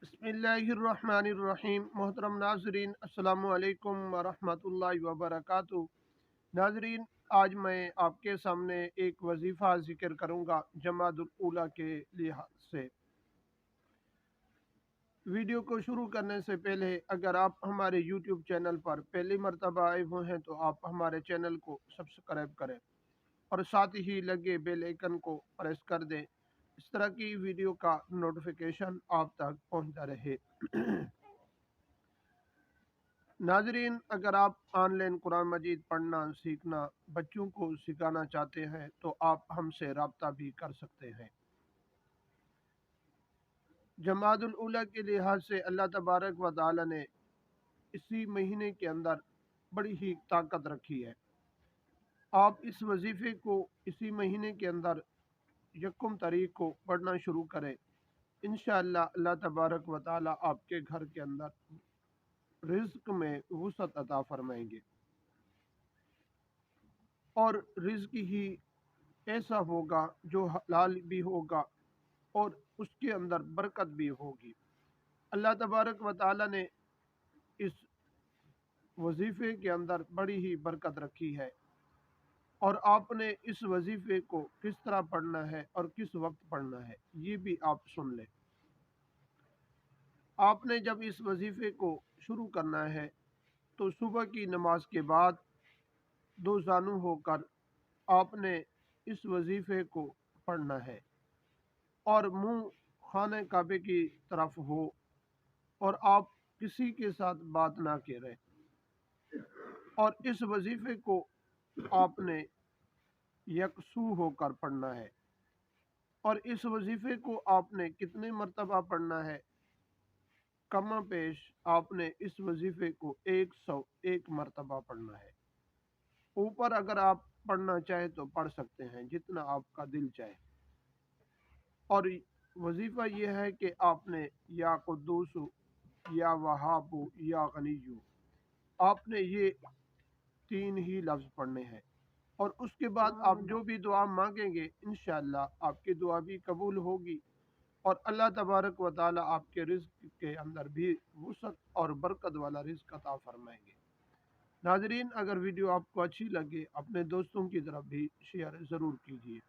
बिस्मिल्लाहिर्रहमानिर्रहीम। मोहतरम नाजरीन, अस्सलाम वालेकुम वरहमतुल्लाहि वबरकातुहू। नाजरीन, आज मैं आपके सामने एक वजीफ़ा ज़िक्र करूँगा जमातुल ऊला के लिहाज से। वीडियो को शुरू करने से पहले अगर आप हमारे यूट्यूब चैनल पर पहली मरतबा आए हुए हैं तो आप हमारे चैनल को सब्सक्राइब करें और साथ ही लगे बेल आइकन को प्रेस कर दें। इस तरह की वीडियो का नोटिफिकेशन आप तक पहुंचता रहे। नाजरीन, अगर आप ऑनलाइन कुरान मजीद पढ़ना सीखना बच्चों को सिखाना चाहते हैं तो आप हमसे रब्ता भी कर सकते हैं। जमातुल उला के लिहाज से अल्लाह तबारक व तआला ने इसी महीने के अंदर बड़ी ही ताकत रखी है। आप इस वजीफ़े को इसी महीने के अंदर यकम तारीख को पढ़ना शुरू करें। इंशाअल्लाह अल्लाह तबारक व तआला आपके घर के अंदर रिज्क में वुसअत अता फरमाएंगे और रिज्क ही ऐसा होगा जो हलाल भी होगा और उसके अंदर बरकत भी होगी। अल्लाह तबारक व तआला ने इस वजीफ़े के अंदर बड़ी ही बरकत रखी है और आपने इस वजीफ़े को किस तरह पढ़ना है और किस वक्त पढ़ना है ये भी आप सुन लें। आपने जब इस वजीफ़े को शुरू करना है तो सुबह की नमाज के बाद दो जानू होकर आपने इस वजीफ़े को पढ़ना है और मुंह खाने काबे की तरफ हो और आप किसी के साथ बात ना करें और इस वजीफ़े को आपने यकसू होकर पढ़ना है और इस वजीफ़े को आपने कितने मरतबा पढ़ना है। कमा पेश आपने इस वजीफ़े को 101 मरतबा पढ़ना है। ऊपर अगर आप पढ़ना चाहें तो पढ़ सकते हैं जितना आपका दिल चाहे। और वजीफ़ा यह है कि आपने या कुद्दूसु या वहाबु या गनीयु आपने ये तीन ही लफ्ज़ पढ़ने हैं और उसके बाद आप जो भी दुआ मांगेंगे इंशाअल्लाह आपकी दुआ भी कबूल होगी और अल्लाह तबारक व तआला आपके रिज़्क के अंदर भी वुसअत और बरकत वाला रिज़्क अता फरमाएंगे। नाजरीन, अगर वीडियो आपको अच्छी लगे अपने दोस्तों की तरफ भी शेयर ज़रूर कीजिए।